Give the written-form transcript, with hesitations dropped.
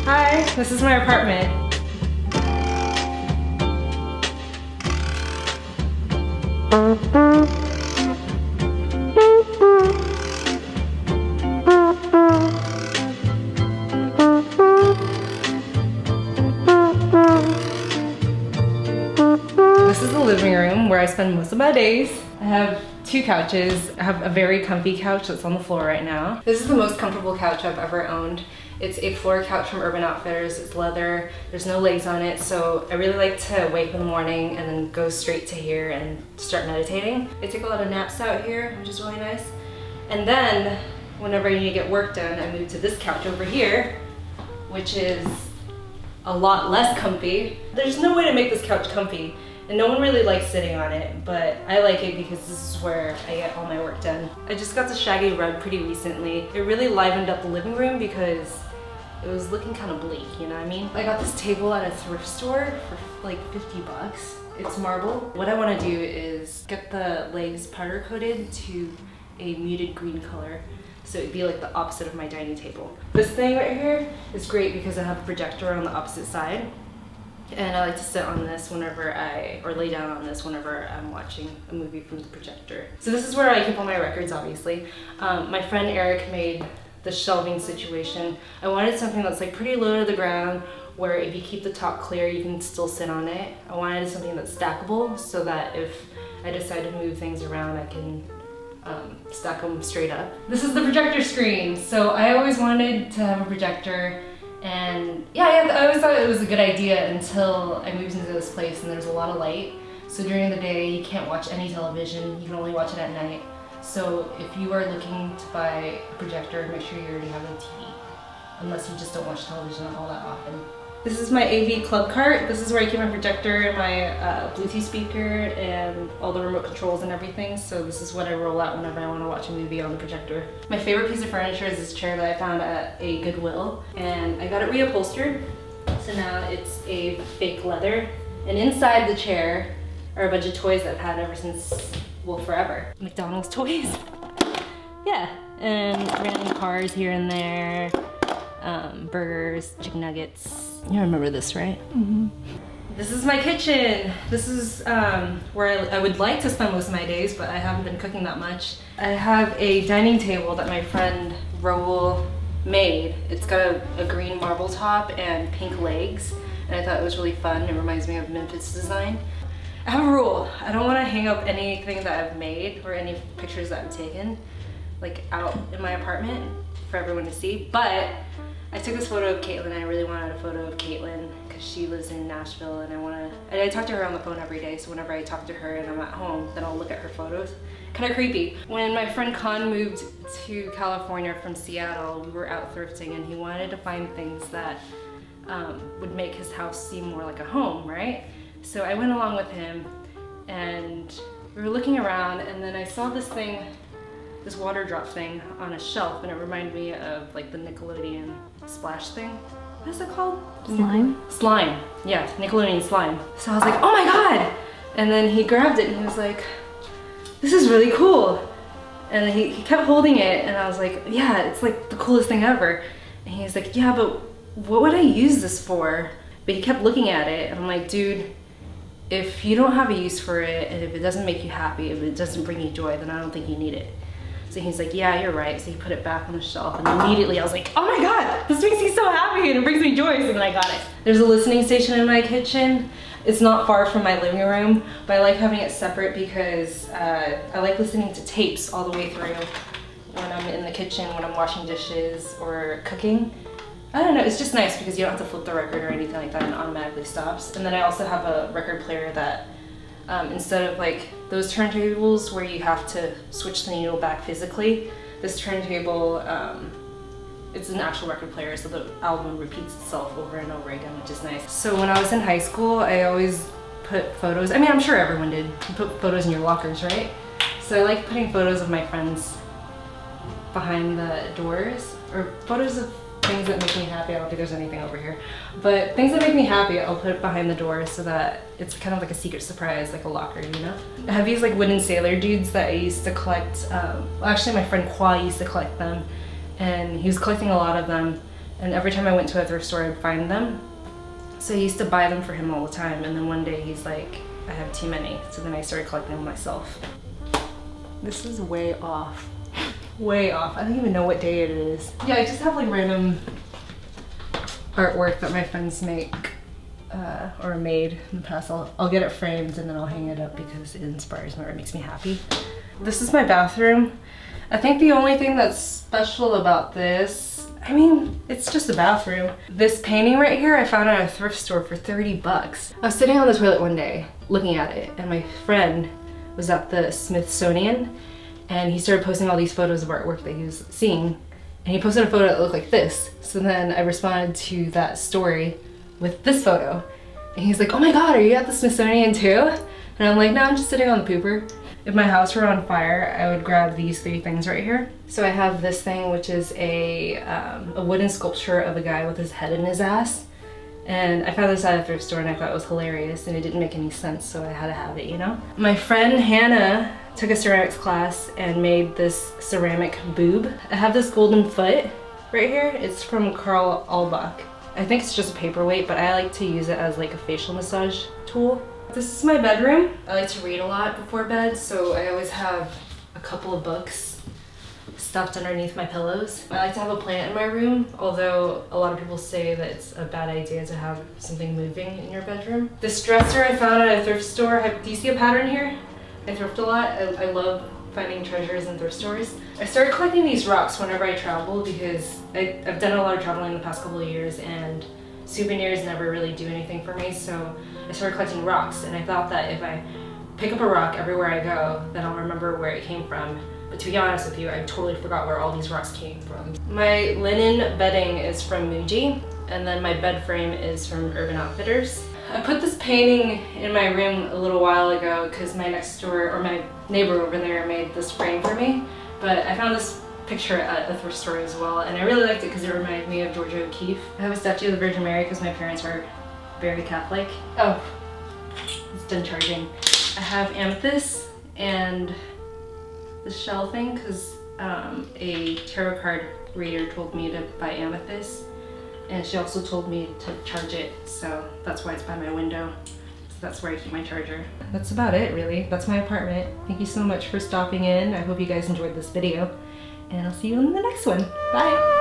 Hi, this is my apartment. This is the living room where I spend most of my days. I have two couches. I have a very comfy couch that's on the floor right now. This is the most comfortable couch I've ever owned. It's a floor couch from Urban Outfitters. It's leather. There's no legs on it, so I really like to wake up in the morning and then go straight to here and start meditating. I take a lot of naps out here, which is really nice. And then, whenever I need to get work done, I move to this couch over here, which is a lot less comfy. There's no way to make this couch comfy, and no one really likes sitting on it, but I like it because this is where I get all my work done. I just got the shaggy rug pretty recently. It really livened up the living room because it was looking kind of bleak, you know what I mean? I got this table at a thrift store for like 50 bucks. It's marble. What I want to do is get the legs powder coated to a muted green color, so it'd be like the opposite of my dining table. This thing right here is great because I have a projector on the opposite side, and I like to sit on this whenever or lay down on this whenever I'm watching a movie from the projector. So this is where I keep all my records, obviously. My friend Eric made the shelving situation. I wanted something that's like pretty low to the ground, where if you keep the top clear, you can still sit on it. I wanted something that's stackable so that if I decide to move things around, I can stack them straight up. This is the projector screen. So I always wanted to have a projector, and yeah, I always thought it was a good idea until I moved into this place and there's a lot of light. So during the day, you can't watch any television. You can only watch it at night. So if you are looking to buy a projector, make sure you already have a TV, unless you just don't watch television all that often. This is my AV club cart. This is where I keep my projector, my Bluetooth speaker, and all the remote controls and everything. So this is what I roll out whenever I want to watch a movie on the projector. My favorite piece of furniture is this chair that I found at a Goodwill, and I got it reupholstered. So now it's a fake leather, and inside the chair are a bunch of toys that I've had ever since, well, forever. McDonald's toys. Yeah, and random cars here and there, burgers, chicken nuggets. You remember this, right? Mm-hmm. This is my kitchen. This is where I would like to spend most of my days, but I haven't been cooking that much. I have a dining table that my friend Raul made. It's got a green marble top and pink legs, and I thought it was really fun. It reminds me of Memphis design. I have a rule. I don't want to hang up anything that I've made or any pictures that I've taken like out in my apartment for everyone to see, but I took this photo of Caitlin. I really wanted a photo of Caitlin because she lives in Nashville, and I talk to her on the phone every day, so whenever I talk to her and I'm at home, then I'll look at her photos. Kind of creepy. When my friend Con moved to California from Seattle, we were out thrifting, and he wanted to find things that would make his house seem more like a home, right? So I went along with him, and we were looking around, and then I saw this thing, this water drop thing on a shelf, and it reminded me of like the Nickelodeon splash thing. What is it called? Slime? Slime, yeah, Nickelodeon slime. So I was like, oh my God! And then he grabbed it and he was like, this is really cool. And then he kept holding it, and I was like, yeah, it's like the coolest thing ever. And he was like, yeah, but what would I use this for? But he kept looking at it, and I'm like, dude, if you don't have a use for it, and if it doesn't make you happy, if it doesn't bring you joy, then I don't think you need it. So he's like, yeah, you're right. So he put it back on the shelf, and immediately I was like, oh my God, this makes me so happy and it brings me joy. So then I got it. There's a listening station in my kitchen. It's not far from my living room, but I like having it separate because I like listening to tapes all the way through when I'm in the kitchen, when I'm washing dishes or cooking. I don't know, it's just nice because you don't have to flip the record or anything like that, and it automatically stops. And then I also have a record player that instead of like those turntables where you have to switch the needle back physically, this turntable, it's an actual record player, so the album repeats itself over and over again, which is nice. So when I was in high school, I always put photos, I mean, I'm sure everyone did, you put photos in your lockers, right? So I like putting photos of my friends behind the doors, or photos of things that make me happy. I don't think there's anything over here, but things that make me happy, I'll put it behind the door so that it's kind of like a secret surprise, like a locker, you know? I have these like wooden sailor dudes that I used to collect. Well, actually my friend Kwa used to collect them, and he was collecting a lot of them, and every time I went to a thrift store, I'd find them. So I used to buy them for him all the time, and then one day he's like, I have too many. So then I started collecting them myself. This is way off. Way off. I don't even know what day it is. Yeah, I just have like random artwork that my friends make or made in the past. I'll get it framed and then I'll hang it up because it inspires me or it makes me happy. This is my bathroom. I think the only thing that's special about this, I mean, it's just a bathroom. This painting right here I found at a thrift store for 30 bucks. I was sitting on the toilet one day looking at it, and my friend was at the Smithsonian and he started posting all these photos of artwork that he was seeing, and he posted a photo that looked like this. So then I responded to that story with this photo, and he's like, oh my god, are you at the Smithsonian too? And I'm like, no, I'm just sitting on the pooper. If my house were on fire, I would grab these 3 things right here. So I have this thing, which is a wooden sculpture of a guy with his head in his ass. And I found this at a thrift store and I thought it was hilarious and it didn't make any sense, so I had to have it, you know? My friend Hannah took a ceramics class and made this ceramic boob. I have this golden foot right here. It's from Carl Albach. I think it's just a paperweight, but I like to use it as like a facial massage tool. This is my bedroom. I like to read a lot before bed, so I always have a couple of books stuffed underneath my pillows. I like to have a plant in my room, although a lot of people say that it's a bad idea to have something moving in your bedroom. This dresser I found at a thrift store. Do you see a pattern here? I thrift a lot. I love finding treasures in thrift stores. I started collecting these rocks whenever I travel because I've done a lot of traveling the past couple of years and souvenirs never really do anything for me, so I started collecting rocks, and I thought that if I pick up a rock everywhere I go, then I'll remember where it came from. But to be honest with you, I totally forgot where all these rocks came from. My linen bedding is from MUJI, and then my bed frame is from Urban Outfitters. I put this painting in my room a little while ago because my next door, or my neighbor over there, made this frame for me, but I found this picture at a thrift store as well, and I really liked it because it reminded me of Georgia O'Keeffe. I have a statue of the Virgin Mary because my parents are very Catholic. Oh, it's done charging. I have amethyst and the shell thing because a tarot card reader told me to buy amethyst, and she also told me to charge it, so that's why it's by my window. So that's where I keep my charger. That's about it, really. That's my apartment. Thank you so much for stopping in. I hope you guys enjoyed this video, and I'll see you in the next one. Bye!